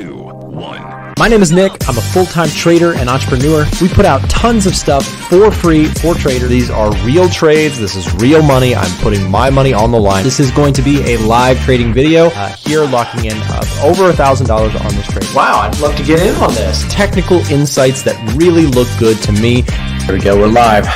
2, 1. My name is Nick. I'm a full-time trader and entrepreneur. We put out tons of stuff for free for traders. These are real trades. This is real money. I'm putting my money on the line. This is going to be a live trading video Here, locking in over $1,000 on this trade. Wow, I'd love to get in on this. Technical insights that really look good to me. Here we go. We're live.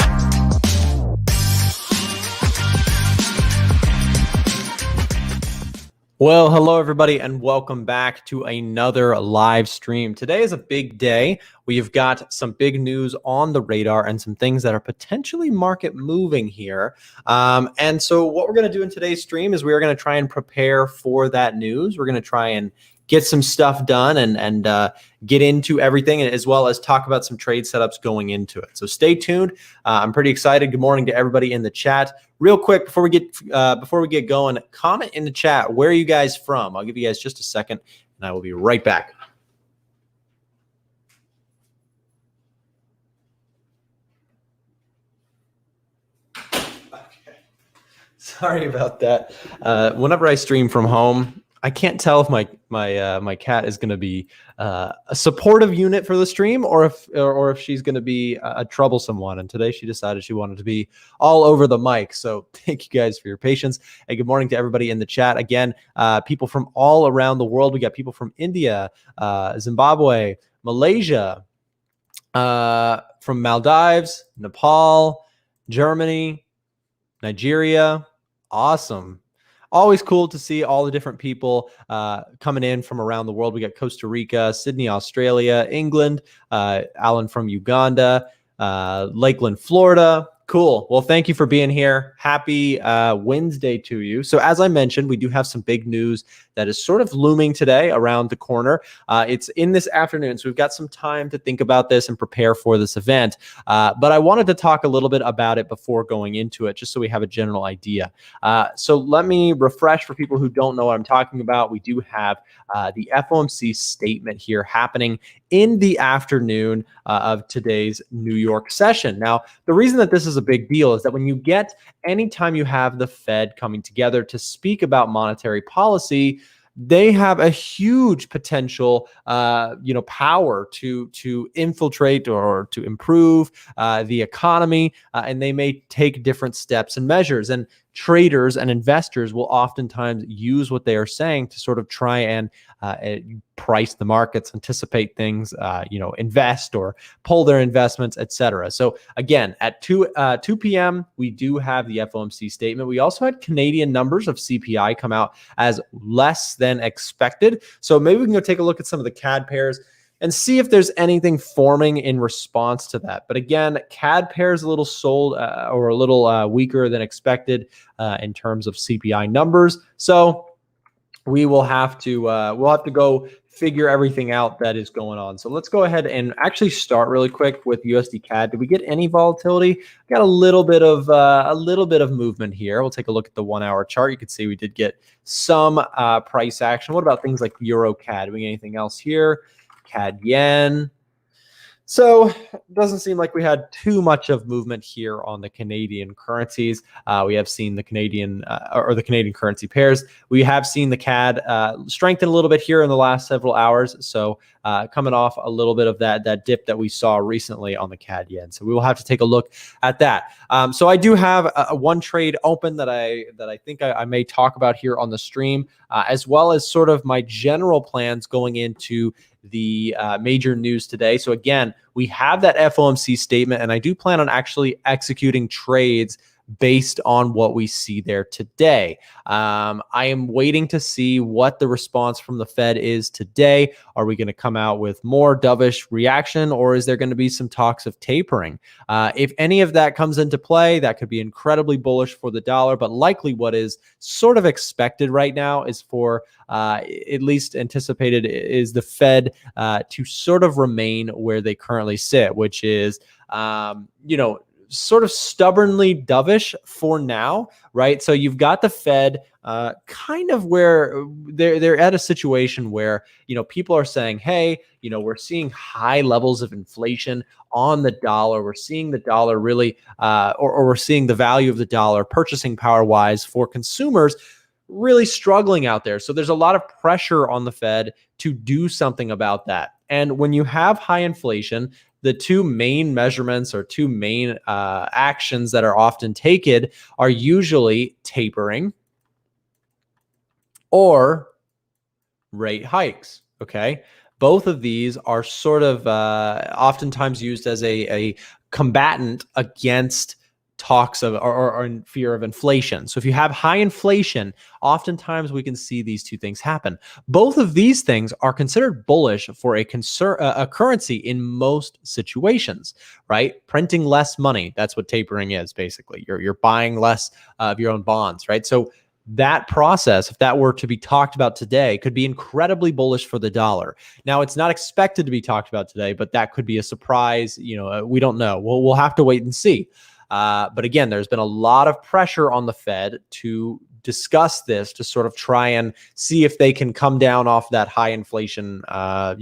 Well, hello everybody, and welcome back to another live stream. Today is a big day. We've got some big news on the radar and some things that are potentially market moving here. And so what we're going to do in today's stream is we're going to try and prepare for that news. We're going to try and get some stuff done and get into everything, as well as talk about some trade setups going into it. So stay tuned. I'm pretty excited. Good morning to everybody in the chat. Real quick, before we get going, comment in the chat, where are you guys from? I'll give you guys just a second, and I will be right back. Okay. Sorry about that. Whenever I stream from home, I can't tell if my cat is going to be a supportive unit for the stream or if she's going to be a troublesome one. And today she decided she wanted to be all over the mic. So thank you guys for your patience. And good morning to everybody in the chat. Again, people from all around the world. We got people from India, Zimbabwe, Malaysia, from Maldives, Nepal, Germany, Nigeria. Awesome. Always cool to see all the different people coming in from around the world. We got Costa Rica, Sydney, Australia, England, Alan from Uganda, Lakeland, Florida. Cool. Well, thank you for being here. Happy Wednesday to you. So as I mentioned, we do have some big news that is sort of looming today around the corner. It's in this afternoon, so we've got some time to think about this and prepare for this event. But I wanted to talk a little bit about it before going into it, just so we have a general idea. So let me refresh for people who don't know what I'm talking about. We do have the FOMC statement here happening in the afternoon of today's New York session. Now, the reason that this is a big deal is that when you get, anytime you have the Fed coming together to speak about monetary policy, they have a huge potential, power to infiltrate or to improve the economy, and they may take different steps and measures. And traders and investors will oftentimes use what they are saying to sort of try and price the markets, anticipate things, invest or pull their investments, etc. So again, at 2 p.m., we do have the FOMC statement. We also had Canadian numbers of CPI come out as less than expected. So maybe we can go take a look at some of the CAD pairs and see if there's anything forming in response to that. But again, CAD pairs a little sold or a little weaker than expected in terms of CPI numbers. So we will have to go figure everything out that is going on. So let's go ahead and actually start really quick with USD CAD. Did we get any volatility? Got a little bit of movement here. We'll take a look at the 1 hour chart. You can see we did get some price action. What about things like Euro CAD? Do we get anything else here? CAD yen. So it doesn't seem like we had too much of movement here on the Canadian currencies. We have seen the Canadian currency pairs. We have seen the CAD strengthen a little bit here in the last several hours. So coming off a little bit of that dip that we saw recently on the CAD yen. So we will have to take a look at that. So I do have one trade open that I think I may talk about here on the stream, as well as sort of my general plans going into the major news today. So again, we have that FOMC statement, and I do plan on actually executing trades based on what we see there today. I am waiting to see what the response from the Fed is today. Are we going to come out with more dovish reaction, or is there going to be some talks of tapering? If any of that comes into play, that could be incredibly bullish for the dollar, but likely what is sort of expected right now is for at least anticipated is the Fed to sort of remain where they currently sit, which is, sort of stubbornly dovish for now, right? So you've got the Fed kind of where they're at a situation where, people are saying, hey, we're seeing high levels of inflation on the dollar. We're seeing the dollar really, or we're seeing the value of the dollar purchasing power wise for consumers really struggling out there. So there's a lot of pressure on the Fed to do something about that. And when you have high inflation, the two main measurements or two main actions that are often taken are usually tapering or rate hikes. Okay. Both of these are sort of oftentimes used as a combatant against talks of or in fear of inflation. So if you have high inflation, oftentimes we can see these two things happen. Both of these things are considered bullish for a currency in most situations, right? Printing less money. That's what tapering is basically. You're buying less of your own bonds, right? So that process, if that were to be talked about today, could be incredibly bullish for the dollar. Now, it's not expected to be talked about today, but that could be a surprise. We don't know. We'll have to wait and see. But again, there's been a lot of pressure on the Fed to discuss this, to sort of try and see if they can come down off that high inflation, or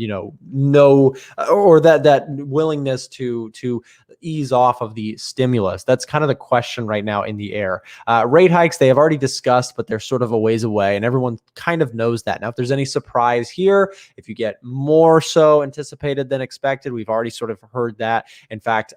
that willingness to ease off of the stimulus. That's kind of the question right now in the air. Rate hikes, they have already discussed, but they're sort of a ways away, and everyone kind of knows that. Now, if there's any surprise here, if you get more so anticipated than expected, we've already sort of heard that. In fact,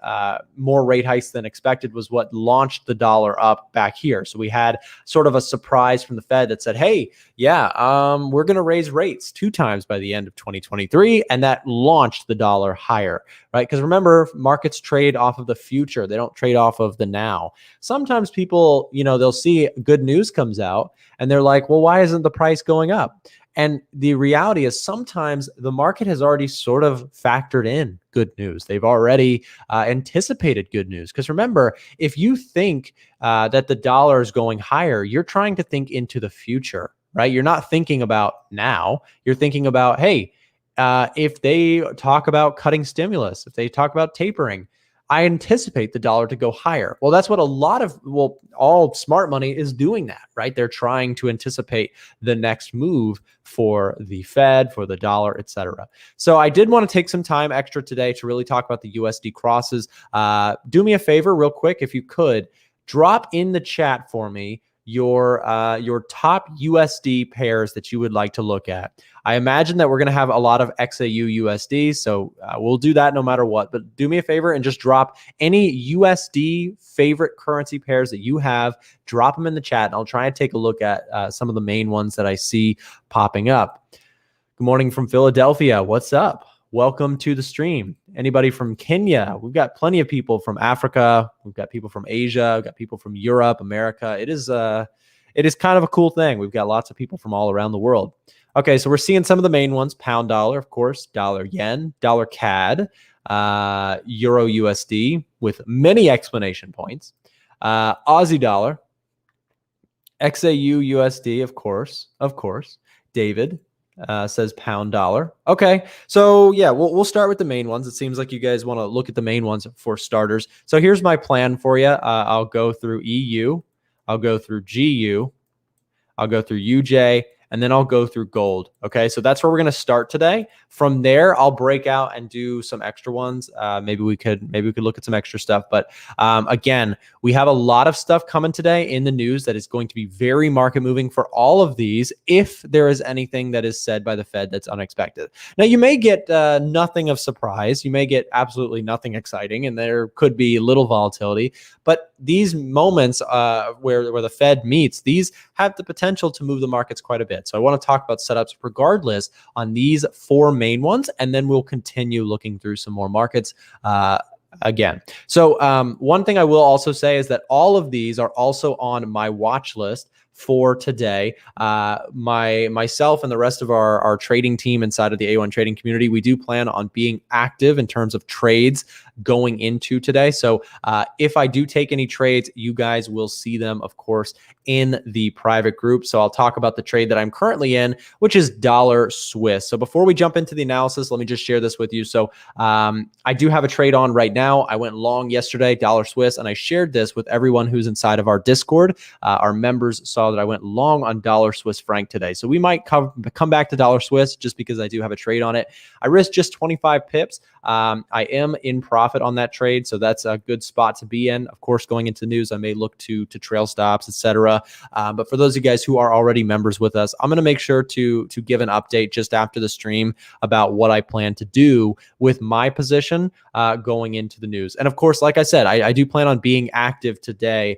more rate hikes than expected was what launched the dollar up back here. So we had sort of a surprise from the Fed that said, hey, we're going to raise rates 2 times by the end of 2023. And that launched the dollar higher, right? Because remember, markets trade off of the future. They don't trade off of the now. Sometimes people, they'll see good news comes out and they're like, well, why isn't the price going up? And the reality is sometimes the market has already sort of factored in good news. They've already anticipated good news. Because remember, if you think that the dollar is going higher, you're trying to think into the future, right? You're not thinking about now. You're thinking about, hey, if they talk about cutting stimulus, if they talk about tapering, I anticipate the dollar to go higher. Well, that's what all smart money is doing that, right? They're trying to anticipate the next move for the Fed, for the dollar, et cetera. So I did want to take some time extra today to really talk about the USD crosses. Do me a favor real quick, if you could, drop in the chat for me your top USD pairs that you would like to look at. I imagine that we're going to have a lot of XAU USD, so we'll do that no matter what. But do me a favor and just drop any USD favorite currency pairs that you have. Drop them in the chat, and I'll try and take a look at some of the main ones that I see popping up. Good morning from Philadelphia. What's up? Welcome to the stream. Anybody from Kenya? We've got plenty of people from Africa. We've got people from Asia. We've got people from Europe, America. It is kind of a cool thing. We've got lots of people from all around the world. Okay, so we're seeing some of the main ones: pound dollar, of course, dollar yen, dollar CAD, euro USD, with many explanation points, Aussie dollar, XAU USD, of course. David says pound dollar. Okay, so yeah, we'll start with the main ones. It seems like you guys want to look at the main ones for starters. So here's my plan for you. I'll go through EU, I'll go through GU, I'll go through UJ, and then I'll go through gold. Okay, so that's where we're going to start today. From there, I'll break out and do some extra ones. Maybe we could look at some extra stuff. But again, we have a lot of stuff coming today in the news that is going to be very market moving for all of these, if there is anything that is said by the Fed that's unexpected. Now, you may get nothing of surprise. You may get absolutely nothing exciting, and there could be little volatility. But these moments where the Fed meets, these have the potential to move the markets quite a bit. So I want to talk about setups regardless on these 4 main ones, and then we'll continue looking through some more markets again. So one thing I will also say is that all of these are also on my watch list for today. Myself and the rest of our trading team inside of the A1 trading community, we do plan on being active in terms of trades going into today. So if I do take any trades, you guys will see them, of course, in the private group. So I'll talk about the trade that I'm currently in, which is dollar Swiss. So before we jump into the analysis, let me just share this with you. So I do have a trade on right now. I went long yesterday, dollar Swiss, and I shared this with everyone who's inside of our Discord. Our members saw that I went long on dollar Swiss franc today. So we might come back to dollar Swiss just because I do have a trade on it. I risked just 25 pips. I am in profit on that trade, so that's a good spot to be in. Of course, going into news, I may look to trail stops, etc. etc. But for those of you guys who are already members with us, I'm going to make sure to give an update just after the stream about what I plan to do with my position going into the news. And of course, like I said, I do plan on being active today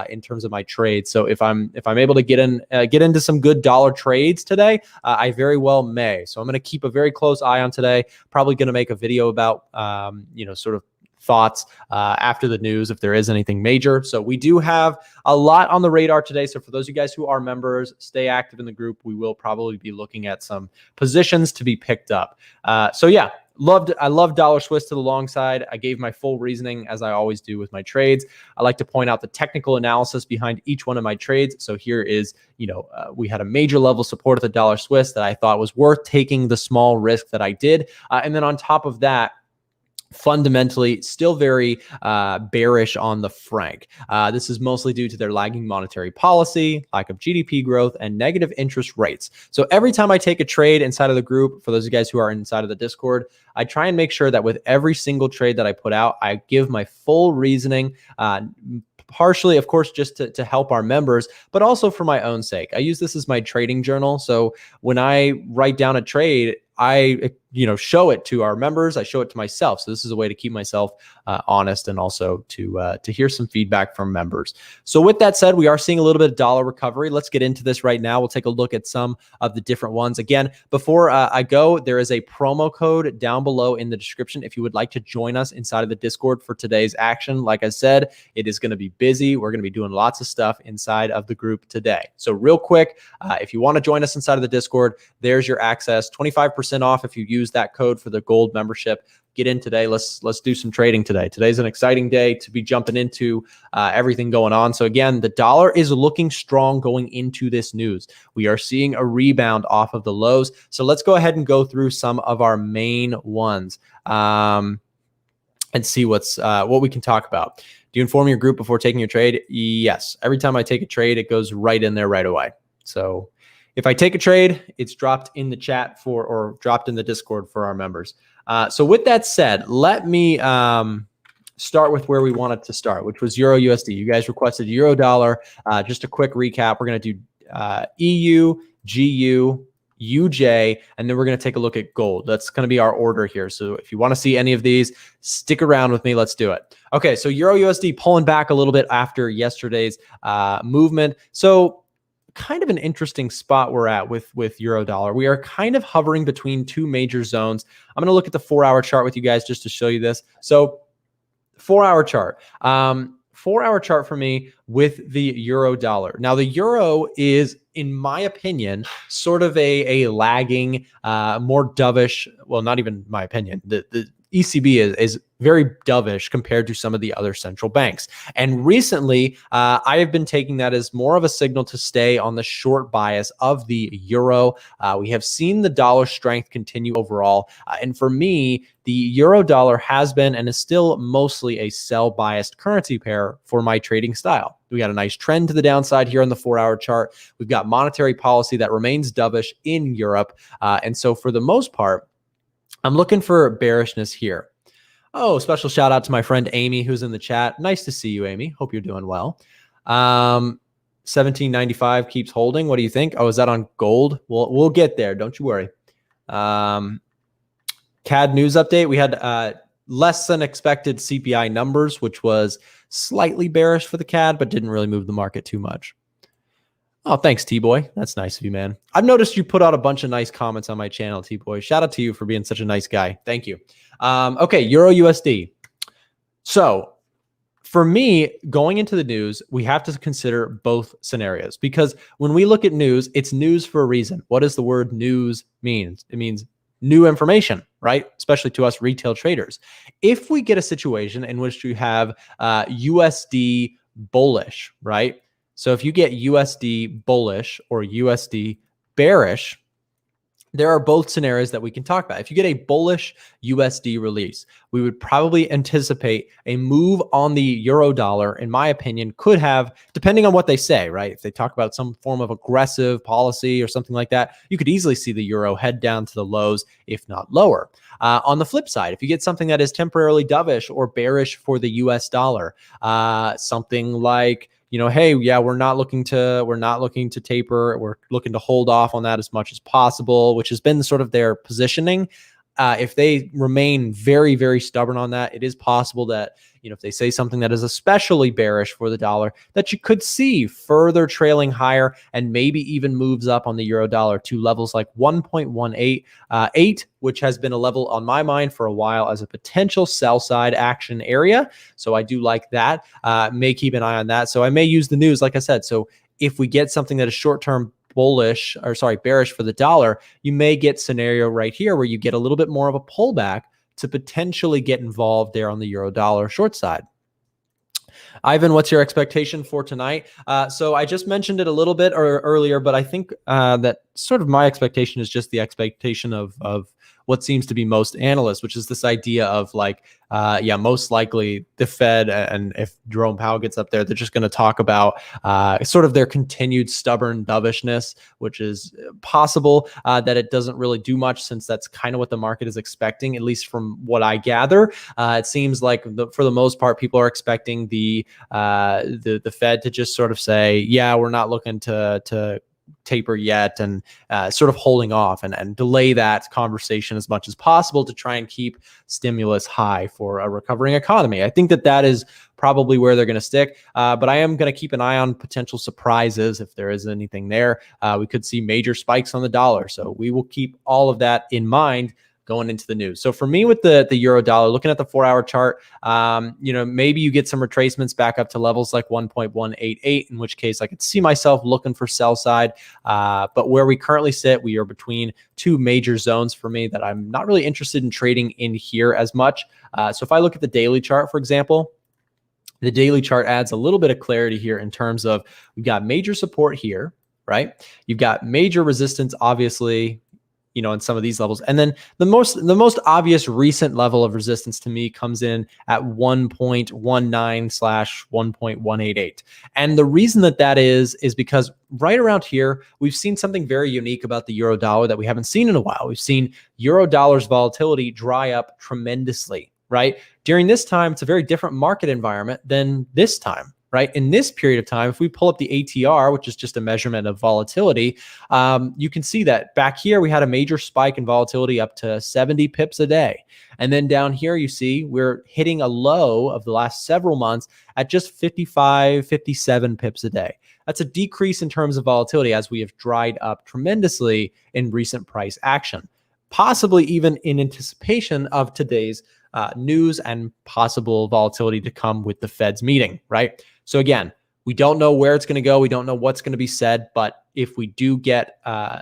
in terms of my trades. So if I'm able to get into some good dollar trades today, I very well may. So I'm going to keep a very close eye on today. Probably going to make a video about sort of thoughts after the news if there is anything major. So we do have a lot on the radar today. So for those of you guys who are members, stay active in the group. We will probably be looking at some positions to be picked up. So yeah. I love dollar Swiss to the long side. I gave my full reasoning as I always do with my trades. I like to point out the technical analysis behind each one of my trades. So here is, we had a major level support at the dollar Swiss that I thought was worth taking the small risk that I did. And then on top of that, fundamentally still very bearish on the franc. This is mostly due to their lagging monetary policy, lack of GDP growth, and negative interest rates. So every time I take a trade inside of the group, for those of you guys who are inside of the Discord, I try and make sure that with every single trade that I put out, I give my full reasoning, partially, of course, just to help our members, but also for my own sake. I use this as my trading journal. So when I write down a trade, I show it to our members. I show it to myself. So this is a way to keep myself honest and also to hear some feedback from members. So with that said, we are seeing a little bit of dollar recovery. Let's get into this right now. We'll take a look at some of the different ones. Again, before I go, there is a promo code down below in the description if you would like to join us inside of the Discord for today's action. Like I said, it is going to be busy. We're going to be doing lots of stuff inside of the group today. So real quick, if you want to join us inside of the Discord, there's your access. 25% off if you use that code for the gold membership. Get in today. Let's do some trading today. Today's an exciting day to be jumping into everything going on. So again, the dollar is looking strong going into this news. We are seeing a rebound off of the lows. So let's go ahead and go through some of our main ones and see what we can talk about. Do you inform your group before taking your trade? Yes. Every time I take a trade, it goes right in there right away. So if I take a trade, it's dropped in the chat or dropped in the Discord for our members. So with that said, let me start with where we wanted to start, which was Euro USD. You guys requested Euro dollar. Just a quick recap. We're going to do EU, GU, UJ, and then we're going to take a look at gold. That's going to be our order here. So if you want to see any of these, stick around with me. Let's do it. Okay, so Euro USD pulling back a little bit after yesterday's movement. So kind of an interesting spot we're at with euro dollar. We are kind of hovering between two major zones. I'm going to look at the 4-hour chart with you guys just to show you this. So 4-hour chart. 4-hour chart for me with the euro dollar. Now the euro is, in my opinion, sort of a lagging, more dovish. Well, not even my opinion. The ECB is very dovish compared to some of the other central banks. And recently, I have been taking that as more of a signal to stay on the short bias of the euro. We have seen the dollar strength continue overall. And for me, the euro dollar has been and is still mostly a sell biased currency pair for my trading style. We got a nice trend to the downside here on the 4-hour chart. We've got monetary policy that remains dovish in Europe. And so for the most part, I'm looking for bearishness here. Oh, special shout out to my friend Amy, who's in the chat. Nice to see you, Amy. Hope you're doing well. 1795 keeps holding. What do you think? Oh, is that on gold? We'll get there. Don't you worry. CAD news update. We had less than expected CPI numbers, which was slightly bearish for the CAD, but didn't really move the market too much. Oh, thanks, T-Boy. That's nice of you, man. I've noticed you put out a bunch of nice comments on my channel, T-Boy. Shout out to you for being such a nice guy. Thank you. Okay, Euro USD. So for me, going into the news, we have to consider both scenarios because when we look at news, it's news for a reason. What does the word news mean? It means new information, right? Especially to us retail traders. If we get a situation in which you have USD bullish, right? So if you get USD bullish or USD bearish, there are both scenarios that we can talk about. If you get a bullish USD release, we would probably anticipate a move on the euro dollar, in my opinion, could have, depending on what they say, right? If they talk about some form of aggressive policy or something like that, you could easily see the euro head down to the lows, if not lower. On the flip side, if you get something that is temporarily dovish or bearish for the US dollar, something like hey, yeah, we're not looking to taper. We're looking to hold off on that as much as possible, which has been sort of their positioning. If they remain very, very stubborn on that, it is possible that, if they say something that is especially bearish for the dollar, that you could see further trailing higher and maybe even moves up on the euro dollar to levels like 1.188, which has been a level on my mind for a while as a potential sell side action area. So I do like that. May keep an eye on that. So I may use the news, like I said. So if we get something that is short-term bearish for the dollar, you may get scenario right here where you get a little bit more of a pullback to potentially get involved there on the euro dollar short side. Ivan, what's your expectation for tonight? So I just mentioned it a little bit earlier, but I think that sort of my expectation is just the expectation of what seems to be most analysts, which is this idea of like, most likely the Fed, and if Jerome Powell gets up there, they're just going to talk about sort of their continued stubborn dovishness, which is possible that it doesn't really do much, since that's kind of what the market is expecting, at least from what I gather. It seems like for the most part, people are expecting the Fed to just sort of say, yeah, we're not looking to taper yet, and sort of holding off and delay that conversation as much as possible to try and keep stimulus high for a recovering economy. I think that is probably where they're going to stick. But I am going to keep an eye on potential surprises if there is anything there. We could see major spikes on the dollar. So we will keep all of that in mind going into the news. So for me, with the euro dollar, looking at the 4-hour chart, maybe you get some retracements back up to levels like 1.188, in which case I could see myself looking for sell side. But where we currently sit, we are between two major zones for me that I'm not really interested in trading in here as much. So if I look at the daily chart, for example, the daily chart adds a little bit of clarity here in terms of we've got major support here, right? You've got major resistance, obviously, in some of these levels. And then the most obvious recent level of resistance to me comes in at 1.19/1.188. And the reason that is because right around here, we've seen something very unique about the euro dollar that we haven't seen in a while. We've seen euro dollar's volatility dry up tremendously, right? During this time, it's a very different market environment than this time. Right? In this period of time, if we pull up the ATR, which is just a measurement of volatility, you can see that back here, we had a major spike in volatility up to 70 pips a day. And then down here, you see we're hitting a low of the last several months at just 55, 57 pips a day. That's a decrease in terms of volatility as we have dried up tremendously in recent price action, possibly even in anticipation of today's news and possible volatility to come with the Fed's meeting, right? So again, we don't know where it's going to go. We don't know what's going to be said, but if we do get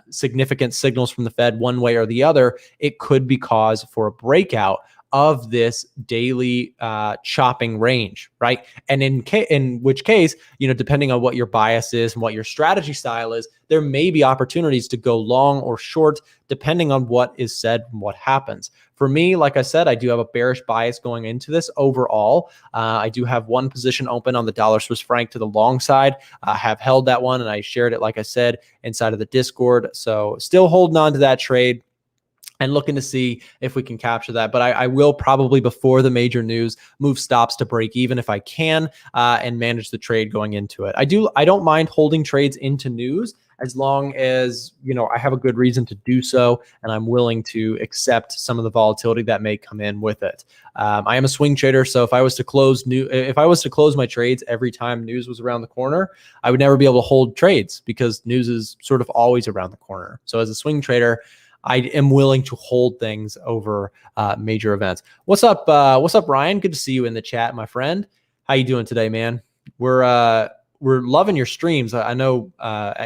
significant signals from the Fed one way or the other, it could be cause for a breakout of this daily chopping range, right? And in which case, depending on what your bias is and what your strategy style is, there may be opportunities to go long or short, depending on what is said and what happens. For me, like I said, I do have a bearish bias going into this overall. I do have one position open on the dollar Swiss franc to the long side. I have held that one, and I shared it, like I said, inside of the Discord. So still holding on to that trade and looking to see if we can capture that. But I will probably, before the major news, move stops to break even if I can, and manage the trade going into it. I don't mind holding trades into news as long as, I have a good reason to do so, and I'm willing to accept some of the volatility that may come in with it. I am a swing trader, so if I was to close my trades every time news was around the corner, I would never be able to hold trades because news is sort of always around the corner. So as a swing trader, I am willing to hold things over major events. What's up, Ryan? Good to see you in the chat, my friend. How you doing today, man? We're loving your streams. I know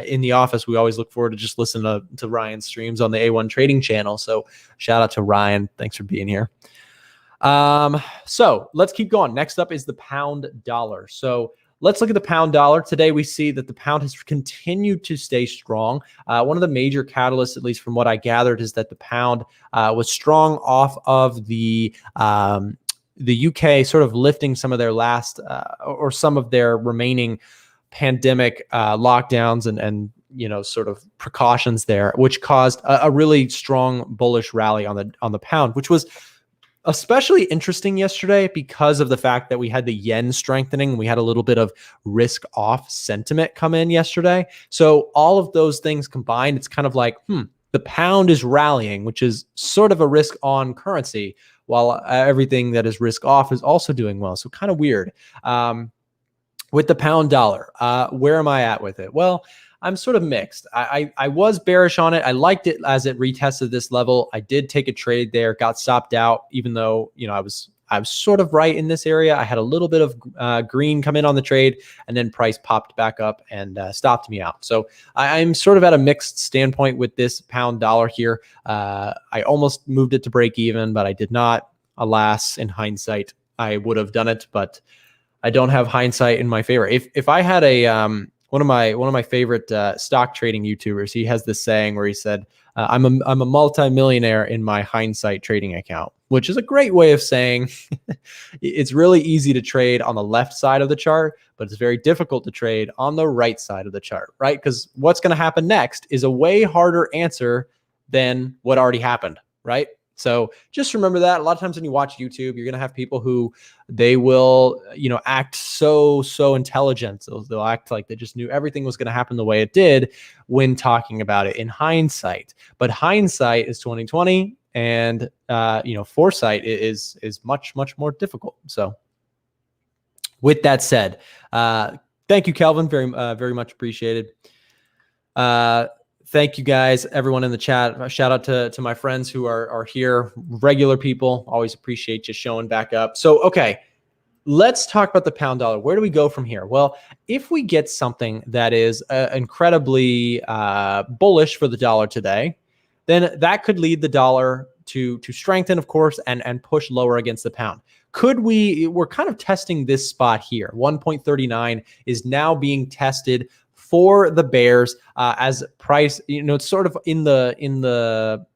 in the office, we always look forward to just listening to Ryan's streams on the A1 Trading channel. So shout out to Ryan. Thanks for being here. So let's keep going. Next up is the pound dollar. So let's look at the pound dollar. Today, we see that the pound has continued to stay strong. One of the major catalysts, at least from what I gathered, is that the pound was strong off of the UK sort of lifting some of their last or some of their remaining pandemic lockdowns and sort of precautions there, which caused a really strong bullish rally on the pound, which was especially interesting yesterday because of the fact that we had the yen strengthening. We had a little bit of risk off sentiment come in yesterday. So all of those things combined, it's kind of like, the pound is rallying, which is sort of a risk on currency, while everything that is risk off is also doing well. So kind of weird. With the pound dollar, where am I at with it? Well, I'm sort of mixed. I was bearish on it. I liked it as it retested this level. I did take a trade there, got stopped out, even though, I was sort of right in this area. I had a little bit of green come in on the trade, and then price popped back up and stopped me out. So I'm sort of at a mixed standpoint with this pound dollar here. I almost moved it to break even, but I did not. Alas, in hindsight, I would have done it, but I don't have hindsight in my favor. If I had a one of my favorite stock trading YouTubers, he has this saying where he said, I'm a multi-millionaire in my hindsight trading account, which is a great way of saying it's really easy to trade on the left side of the chart, but it's very difficult to trade on the right side of the chart, right? Because what's going to happen next is a way harder answer than what already happened, right? So just remember that. A lot of times when you watch YouTube, you're going to have people who they will, act so intelligent. They'll act like they just knew everything was going to happen the way it did when talking about it in hindsight. But hindsight is 2020, and foresight is much more difficult. So with that said, thank you, Kelvin. Very much appreciated. Thank you guys, everyone in the chat. A shout out to my friends who are here, regular people. Always appreciate you showing back up. So, okay, let's talk about the pound dollar. Where do we go from here? Well, if we get something that is incredibly bullish for the dollar today, then that could lead the dollar to strengthen, of course, and push lower against the pound. We're kind of testing this spot here. 1.39 is now being tested for the bears as price, it's sort of in the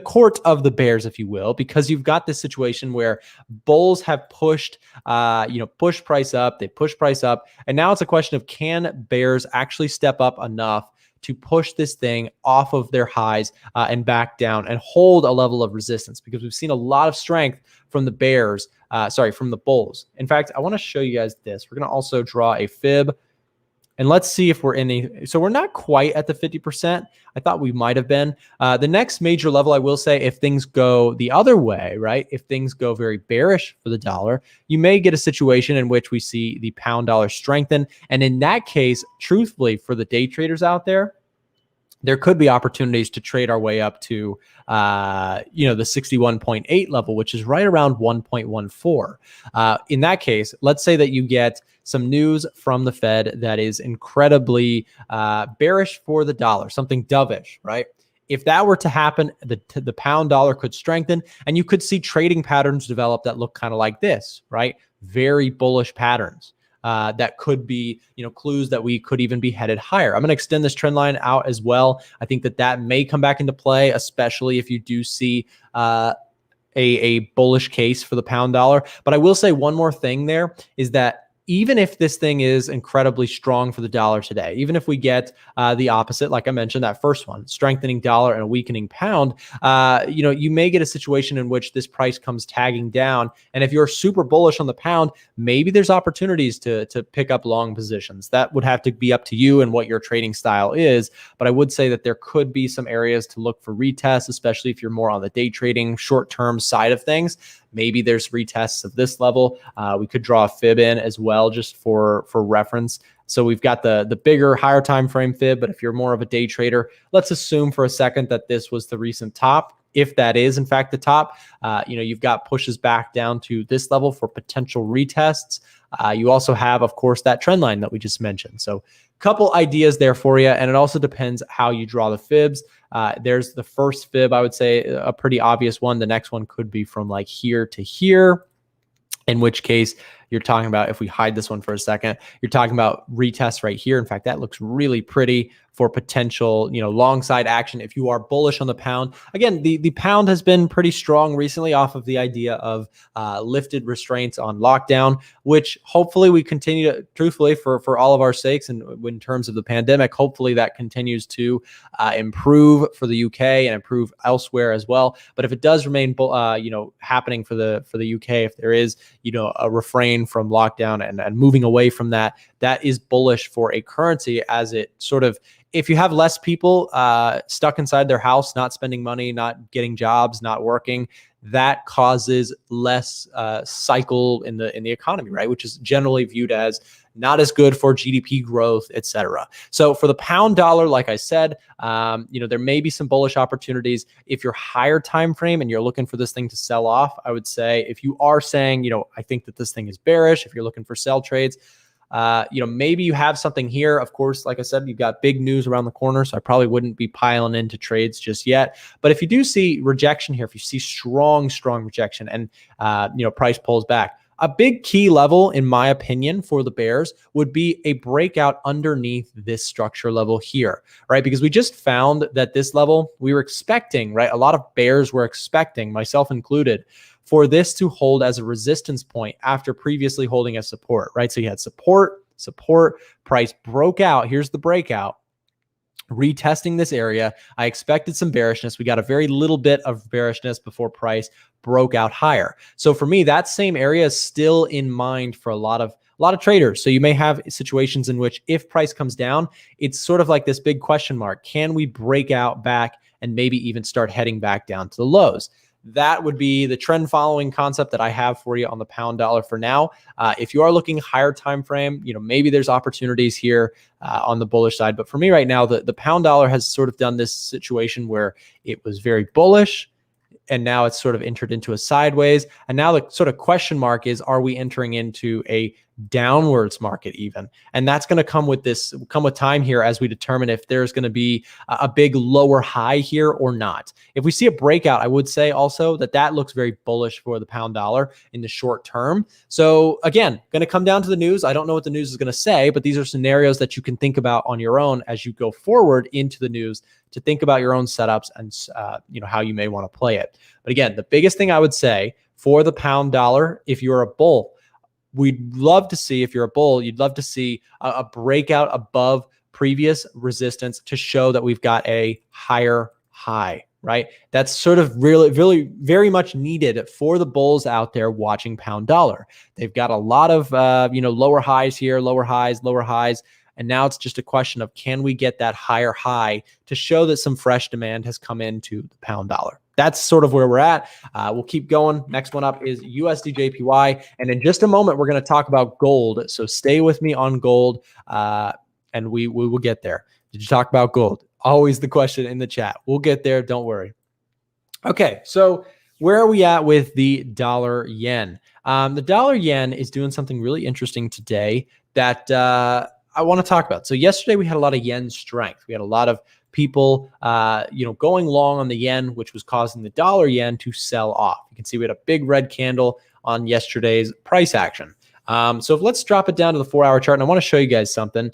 court of the bears, if you will, because you've got this situation where bulls have pushed price up, they push price up, and now it's a question of, can bears actually step up enough to push this thing off of their highs and back down and hold a level of resistance? Because we've seen a lot of strength from the bears, from the bulls. In fact, I want to show you guys this. We're going to also draw a fib. And let's see if so we're not quite at the 50%. I thought we might have been. The next major level, I will say, if things go the other way, right? If things go very bearish for the dollar, you may get a situation in which we see the pound dollar strengthen. And in that case, truthfully, for the day traders out there could be opportunities to trade our way up to, the 61.8 level, which is right around 1.14. In that case, let's say that you get some news from the Fed that is incredibly bearish for the dollar, something dovish, right? If that were to happen, the pound dollar could strengthen, and you could see trading patterns develop that look kind of like this, right? Very bullish patterns. That could be, clues that we could even be headed higher. I'm going to extend this trend line out as well. I think that may come back into play, especially if you do see a bullish case for the pound dollar. But I will say one more thing there is that even if this thing is incredibly strong for the dollar today, even if we get the opposite, like I mentioned, that first one, strengthening dollar and a weakening pound, you may get a situation in which this price comes tagging down. And if you're super bullish on the pound, maybe there's opportunities to pick up long positions. That would have to be up to you and what your trading style is. But I would say that there could be some areas to look for retests, especially if you're more on the day trading short-term side of things. Maybe there's retests of this level. We could draw a fib in as well, just for reference. So we've got the bigger, higher time frame fib. But if you're more of a day trader, let's assume for a second that this was the recent top. If that is in fact the top, you've got pushes back down to this level for potential retests. You also have, of course, that trend line that we just mentioned. So a couple ideas there for you. And it also depends how you draw the fibs. There's the first fib, I would say, a pretty obvious one. The next one could be from like here to here, in which case You're talking about, if we hide this one for a second, you're talking about retest right here. In fact, that looks really pretty for potential, long side action if you are bullish on the pound. Again, the pound has been pretty strong recently off of the idea of lifted restraints on lockdown, which hopefully we continue to, truthfully, for all of our sakes, and in terms of the pandemic, hopefully that continues to improve for the UK and improve elsewhere as well. But if it does remain, happening for the UK, if there is, a refrain from lockdown and moving away from that, that is bullish for a currency, as it sort of, if you have less people stuck inside their house, not spending money, not getting jobs, not working, that causes less cycle in the economy, right? Which is generally viewed as not as good for GDP growth, et cetera. So for the pound dollar, like I said, there may be some bullish opportunities. If you're higher time frame and you're looking for this thing to sell off, I would say, if you are saying, I think that this thing is bearish, if you're looking for sell trades, maybe you have something here. Of course, like I said, you've got big news around the corner, so I probably wouldn't be piling into trades just yet. But if you do see rejection here, if you see strong rejection and, price pulls back, a big key level, in my opinion, for the bears would be a breakout underneath this structure level here, right? Because we just found that this level we were expecting, right? A lot of bears were expecting, myself included, for this to hold as a resistance point after previously holding as support, right? So you had support, price broke out. Here's the breakout. Retesting this area. I expected some bearishness. We got a very little bit of bearishness before price broke out higher. So for me, that same area is still in mind for a lot of traders. So you may have situations in which if price comes down, it's sort of like this big question mark. Can we break out back and maybe even start heading back down to the lows? That would be the trend following concept that I have for you on the pound dollar for now. If you are looking higher time frame, maybe there's opportunities here on the bullish side. But for me right now, the pound dollar has sort of done this situation where it was very bullish, and now it's sort of entered into a sideways. And now the sort of question mark is, are we entering into a downwards market even? And that's going to come with time here as we determine if there's going to be a big lower high here or not. If we see a breakout, I would say also that looks very bullish for the pound dollar in the short term. So again, going to come down to the news. I don't know what the news is going to say, but these are scenarios that you can think about on your own as you go forward into the news, to think about your own setups and how you may want to play it. But again, the biggest thing I would say for the pound dollar, if you're a bull, we'd love to see, if you're a bull, you'd love to see a breakout above previous resistance to show that we've got a higher high, right? That's sort of really very much needed for the bulls out there watching pound dollar. They've got a lot of, lower highs here, lower highs. And now it's just a question of, can we get that higher high to show that some fresh demand has come into the pound dollar? That's sort of where we're at. We'll keep going. Next one up is USD JPY. And in just a moment, we're going to talk about gold. So stay with me on gold, and we will get there. Did you talk about gold? Always the question in the chat. We'll get there. Don't worry. Okay, so where are we at with the dollar yen? The dollar yen is doing something really interesting today that I want to talk about. So yesterday we had a lot of yen strength. We had a lot of people, going long on the yen, which was causing the dollar yen to sell off. You can see we had a big red candle on yesterday's price action. So let's drop it down to the 4-hour chart, and I want to show you guys something.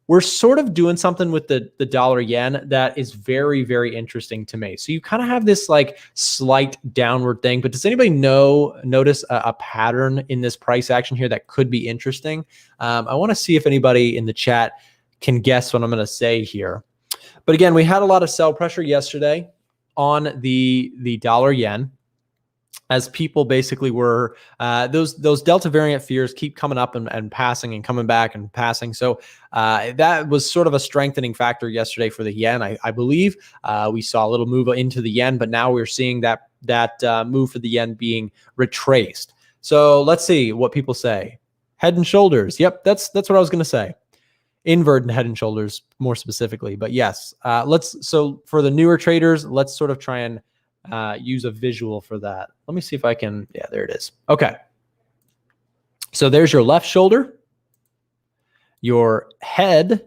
We're sort of doing something with the dollar yen that is very, very interesting to me. So you kind of have this like slight downward thing, but does anybody notice a pattern in this price action here that could be interesting? I want to see if anybody in the chat can guess what I'm going to say here. But again, we had a lot of sell pressure yesterday on the dollar yen, as people basically were, those Delta variant fears keep coming up and passing and coming back and passing. So that was sort of a strengthening factor yesterday for the yen. I believe we saw a little move into the yen, but now we're seeing that move for the yen being retraced. So let's see what people say. Head and shoulders. Yep, that's what I was going to say. Inverted head and shoulders more specifically. But yes, so for the newer traders, let's sort of try and use a visual for that. Let me see if I can. Yeah, there it is. Okay. So there's your left shoulder, your head,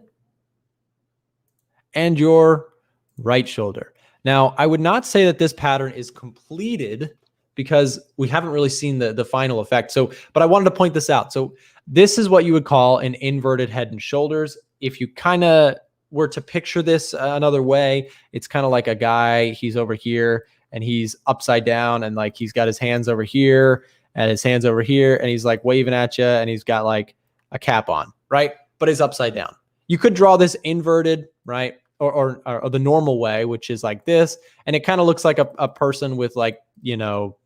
and your right shoulder. Now, I would not say that this pattern is completed because we haven't really seen the final effect. So, but I wanted to point this out. So this is what you would call an inverted head and shoulders. If you kind of were to picture this another way, it's kind of like a guy, he's over here and he's upside down, and like he's got his hands over here and his hands over here, and he's like waving at you, and he's got like a cap on, right? But he's upside down. You could draw this inverted, right? Or the normal way, which is like this. And it kind of looks like a person with like, you know,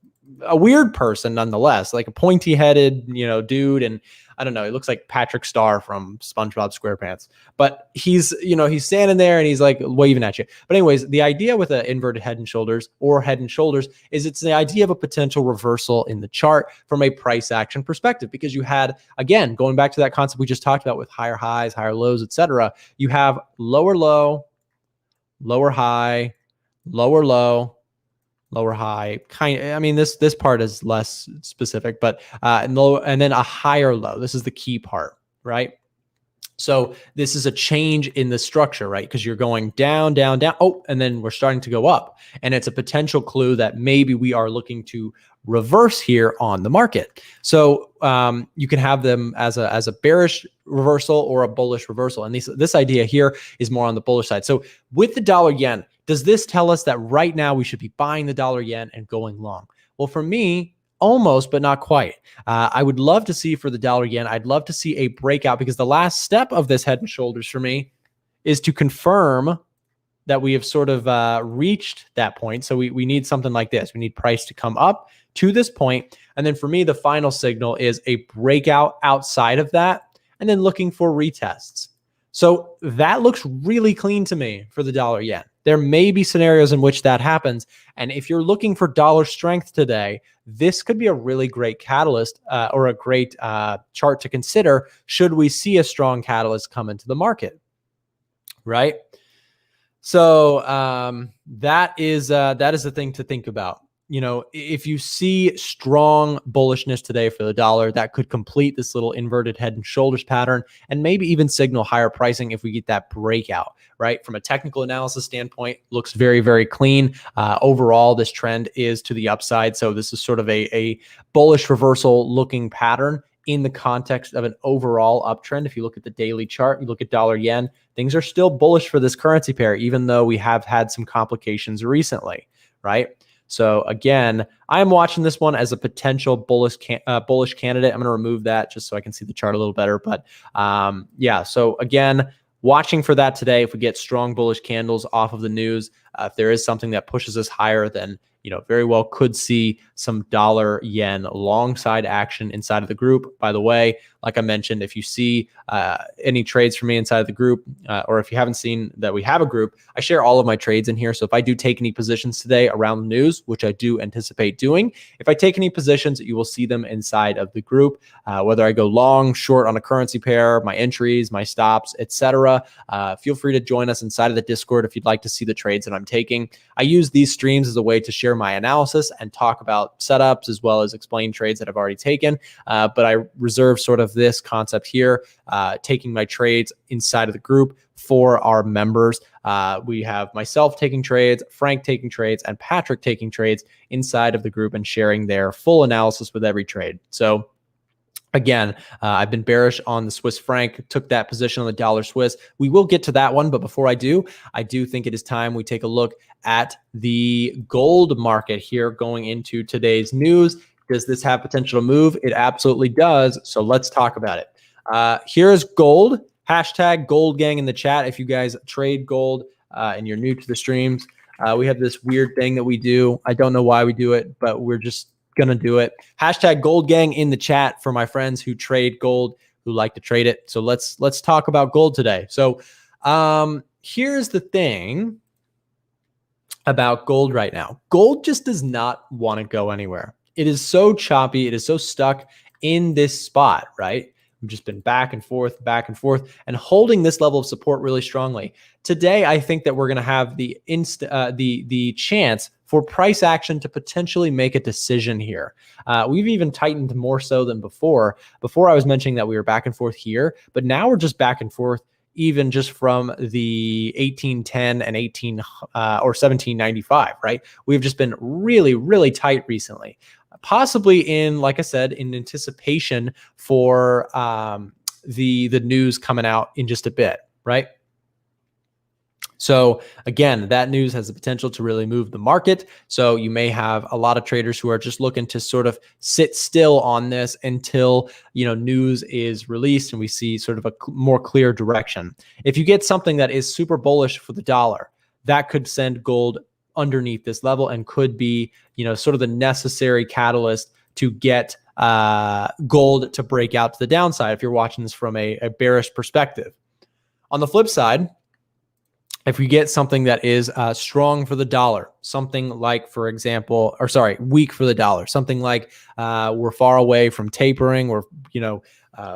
a weird person nonetheless, like a pointy headed, you know, dude. And I don't know, he looks like Patrick Star from SpongeBob SquarePants, but he's, you know, he's standing there and he's like waving at you. But anyways, the idea with an inverted head and shoulders or head and shoulders is it's the idea of a potential reversal in the chart from a price action perspective, because you had, again, going back to that concept we just talked about with higher highs, higher lows, etc. You have lower low, lower high, lower low, lower high, I mean, this part is less specific, but and then a higher low. This is the key part, right? So this is a change in the structure, right? Because you're going down, down, down. Oh, and then we're starting to go up. And it's a potential clue that maybe we are looking to reverse here on the market. So you can have them as a bearish reversal or a bullish reversal. And this idea here is more on the bullish side. So with the dollar yen, does this tell us that right now we should be buying the dollar yen and going long? Well, for me, almost, but not quite. I would love to see for the dollar yen, I'd love to see a breakout, because the last step of this head and shoulders for me is to confirm that we have sort of reached that point. So we need something like this. We need price to come up to this point. And then for me, the final signal is a breakout outside of that, and then looking for retests. So that looks really clean to me for the dollar yen. There may be scenarios in which that happens. And if you're looking for dollar strength today, this could be a really great catalyst or a great chart to consider should we see a strong catalyst come into the market, right? So that is the thing to think about. You know, if you see strong bullishness today for the dollar, that could complete this little inverted head and shoulders pattern and maybe even signal higher pricing if we get that breakout, right? From a technical analysis standpoint, looks very, very clean. Overall, this trend is to the upside. So this is sort of a bullish reversal looking pattern in the context of an overall uptrend. If you look at the daily chart, you look at dollar yen, things are still bullish for this currency pair, even though we have had some complications recently, right? So again, I'm watching this one as a potential bullish candidate. I'm going to remove that just so I can see the chart a little better. But yeah, so again, watching for that today. If we get strong bullish candles off of the news, if there is something that pushes us higher, then very well could see some dollar yen long side action inside of the group. By the way, like I mentioned, if you see any trades for me inside of the group, or if you haven't seen that we have a group, I share all of my trades in here. So if I do take any positions today around the news, which I do anticipate doing, if I take any positions, you will see them inside of the group, whether I go long, short on a currency pair, my entries, my stops, etc. Feel free to join us inside of the Discord if you'd like to see the trades that I'm taking. I use these streams as a way to share my analysis and talk about setups as well as explain trades that I've already taken. But I reserve sort of this concept here, taking my trades inside of the group for our members. We have myself taking trades, Frank taking trades, and Patrick taking trades inside of the group and sharing their full analysis with every trade. So again, I've been bearish on the Swiss franc, took that position on the dollar Swiss. We will get to that one, but before I do think it is time we take a look at the gold market here going into today's news. Does this have potential to move? It absolutely does. So let's talk about it. Here's gold. Hashtag gold gang in the chat if you guys trade gold and you're new to the streams. We have this weird thing that we do. I don't know why we do it, but we're just gonna do it. Hashtag gold gang in the chat for my friends who trade gold, who like to trade it. So let's talk about gold today. So here's the thing about gold right now. Gold just does not want to go anywhere. It is so choppy. It is so stuck in this spot, right? We've just been back and forth, and holding this level of support really strongly. Today, I think that we're going to have the chance for price action to potentially make a decision here. We've even tightened more so than before. Before I was mentioning that we were back and forth here, but now we're just back and forth even just from the 1810 and 18 or 1795, right? We've just been really, really tight recently, possibly in, like I said, in anticipation for the news coming out in just a bit, right? So again, that news has the potential to really move the market. So you may have a lot of traders who are just looking to sort of sit still on this until, news is released and we see sort of a more clear direction. If you get something that is super bullish for the dollar, that could send gold underneath this level and could be, sort of the necessary catalyst to get gold to break out to the downside if you're watching this from a bearish perspective. On the flip side, if we get something that is strong for the dollar, something like, for example, weak for the dollar, something like we're far away from tapering, or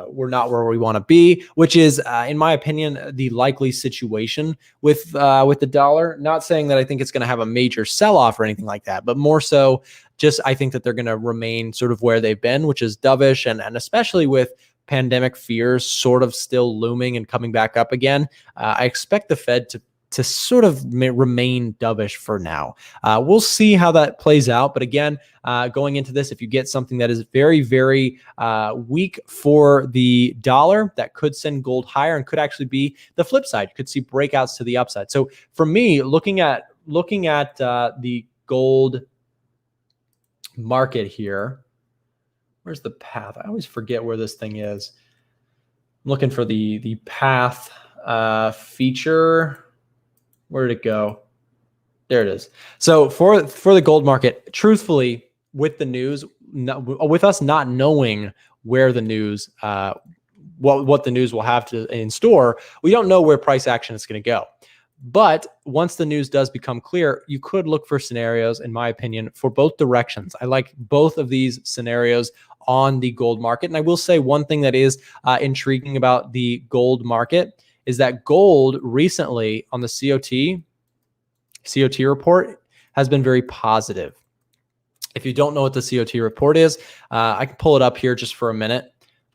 we're not where we want to be, which is, in my opinion, the likely situation with the dollar. Not saying that I think it's going to have a major sell-off or anything like that, but more so, just I think that they're going to remain sort of where they've been, which is dovish, and especially with pandemic fears sort of still looming and coming back up again. I expect the Fed to sort of remain dovish for now. We'll see how that plays out. But again, going into this, if you get something that is very, very weak for the dollar, that could send gold higher and could actually be the flip side. You could see breakouts to the upside. So for me, looking at the gold market here, where's the path? I always forget where this thing is. I'm looking for the path feature. Where did it go? There it is. So for the gold market, truthfully, with the news, with us not knowing where the news, what the news will have in store, we don't know where price action is going to go. But once the news does become clear, you could look for scenarios, in my opinion, for both directions. I like both of these scenarios on the gold market. And I will say one thing that is intriguing about the gold market is that gold recently on the COT report has been very positive. If you don't know what the COT report is, I can pull it up here just for a minute.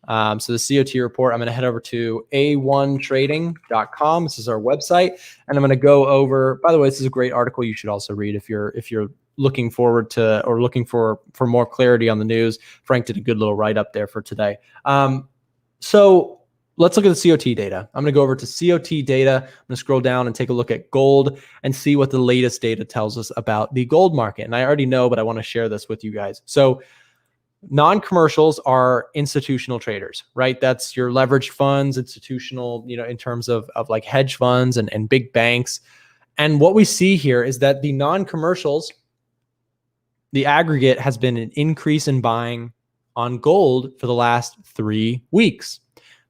So the COT report, I'm going to head over to a1trading.com. This is our website, and I'm going to go over, by the way, this is a great article you should also read if you're looking forward to, or looking for more clarity on the news. Frank did a good little write up there for today. So let's look at the COT data. I'm going to go over to COT data. I'm going to scroll down and take a look at gold and see what the latest data tells us about the gold market. And I already know, but I want to share this with you guys. So non-commercials are institutional traders, right? That's your leveraged funds, institutional, in terms of like hedge funds and big banks. And what we see here is that the non-commercials, the aggregate has been an increase in buying on gold for the last 3 weeks.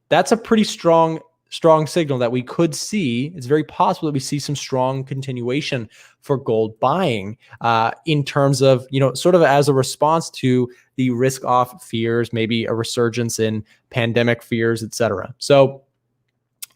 That's a pretty strong signal that we could see. It's very possible that we see some strong continuation for gold buying in terms of, sort of as a response to the risk off fears, maybe a resurgence in pandemic fears, etc. So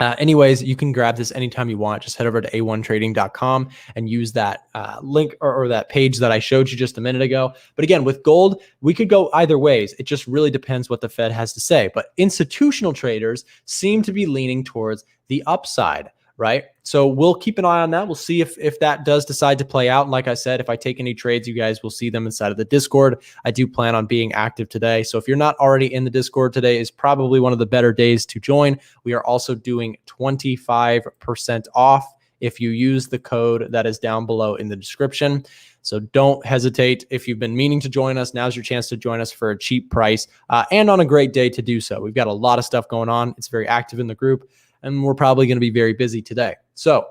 anyways, you can grab this anytime you want. Just head over to a1trading.com and use that link or that page that I showed you just a minute ago. But again, with gold, we could go either ways. It just really depends what the Fed has to say. But institutional traders seem to be leaning towards the upside, right? So we'll keep an eye on that. We'll see if that does decide to play out. And like I said, if I take any trades, you guys will see them inside of the Discord. I do plan on being active today. So if you're not already in the Discord, today is probably one of the better days to join. We are also doing 25% off if you use the code that is down below in the description. So don't hesitate. If you've been meaning to join us, now's your chance to join us for a cheap price and on a great day to do so. We've got a lot of stuff going on. It's very active in the group, and we're probably going to be very busy today. So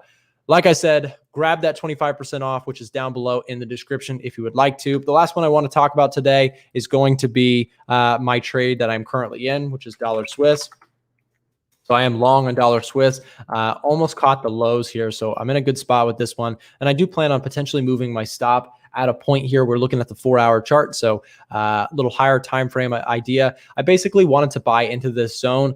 like I said, grab that 25% off, which is down below in the description if you would like to. The last one I want to talk about today is going to be my trade that I'm currently in, which is dollar Swiss. So I am long on dollar Swiss, almost caught the lows here. So I'm in a good spot with this one. And I do plan on potentially moving my stop at a point here. We're looking at the 4-hour chart. So a little higher time frame idea. I basically wanted to buy into this zone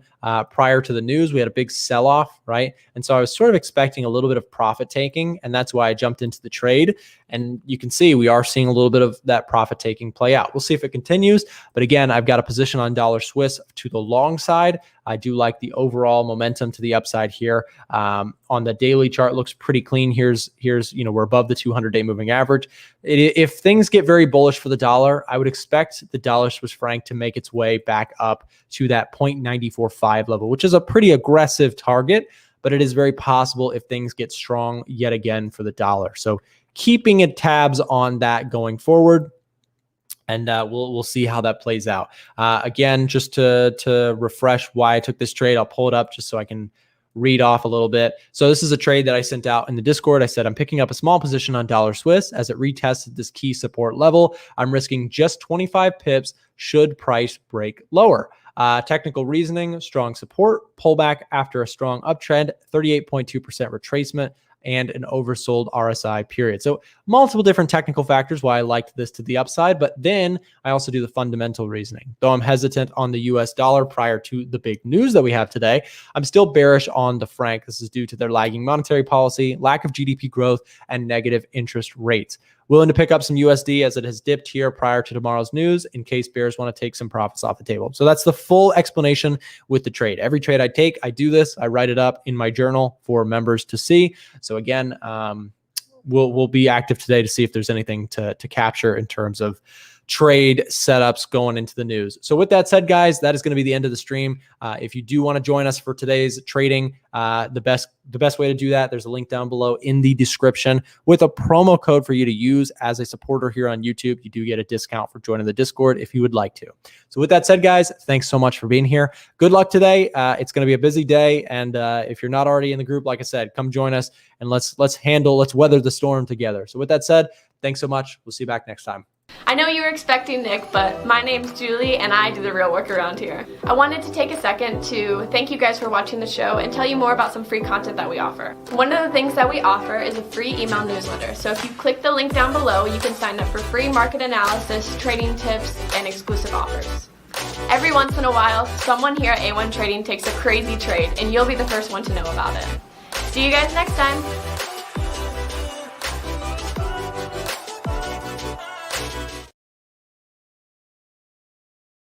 prior to the news. We had a big sell-off, right? And so I was sort of expecting a little bit of profit taking, and that's why I jumped into the trade. And you can see we are seeing a little bit of that profit taking play out. We'll see if it continues. But again, I've got a position on dollar Swiss to the long side. I do like the overall momentum to the upside here. On the daily chart, looks pretty clean. Here's we're above the 200-day moving average. If things get very bullish for the dollar, I would expect the dollar Swiss franc to make its way back up to that 0.945 level, which is a pretty aggressive target, but it is very possible if things get strong yet again for the dollar. So keeping it tabs on that going forward. And we'll see how that plays out. Again, just to refresh why I took this trade, I'll pull it up just so I can read off a little bit. So this is a trade that I sent out in the Discord. I said, I'm picking up a small position on dollar Swiss as it retested this key support level. I'm risking just 25 pips should price break lower. Technical reasoning, strong support, pullback after a strong uptrend, 38.2% retracement, and an oversold RSI period. So multiple different technical factors why I liked this to the upside, but then I also do the fundamental reasoning. Though I'm hesitant on the US dollar prior to the big news that we have today, I'm still bearish on the franc. This is due to their lagging monetary policy, lack of GDP growth, and negative interest rates. Willing to pick up some USD as it has dipped here prior to tomorrow's news in case bears want to take some profits off the table. So that's the full explanation with the trade. Every trade I take, I do this. I write it up in my journal for members to see. So again, we'll be active today to see if there's anything to capture in terms of trade setups going into the news. So with that said, guys, that is going to be the end of the stream. If you do want to join us for today's trading, the best way to do that, there's a link down below in the description with a promo code for you to use as a supporter here on YouTube. You do get a discount for joining the Discord if you would like to. So with that said, guys, thanks so much for being here. Good luck today. It's going to be a busy day. And if you're not already in the group, like I said, come join us and let's weather the storm together. So with that said, thanks so much. We'll see you back next time. I know you were expecting Nick, but my name's Julie and I do the real work around here. I wanted to take a second to thank you guys for watching the show and tell you more about some free content that we offer. One of the things that we offer is a free email newsletter. So if you click the link down below, you can sign up for free market analysis, trading tips, and exclusive offers. Every once in a while, someone here at A1 Trading takes a crazy trade and you'll be the first one to know about it. See you guys next time.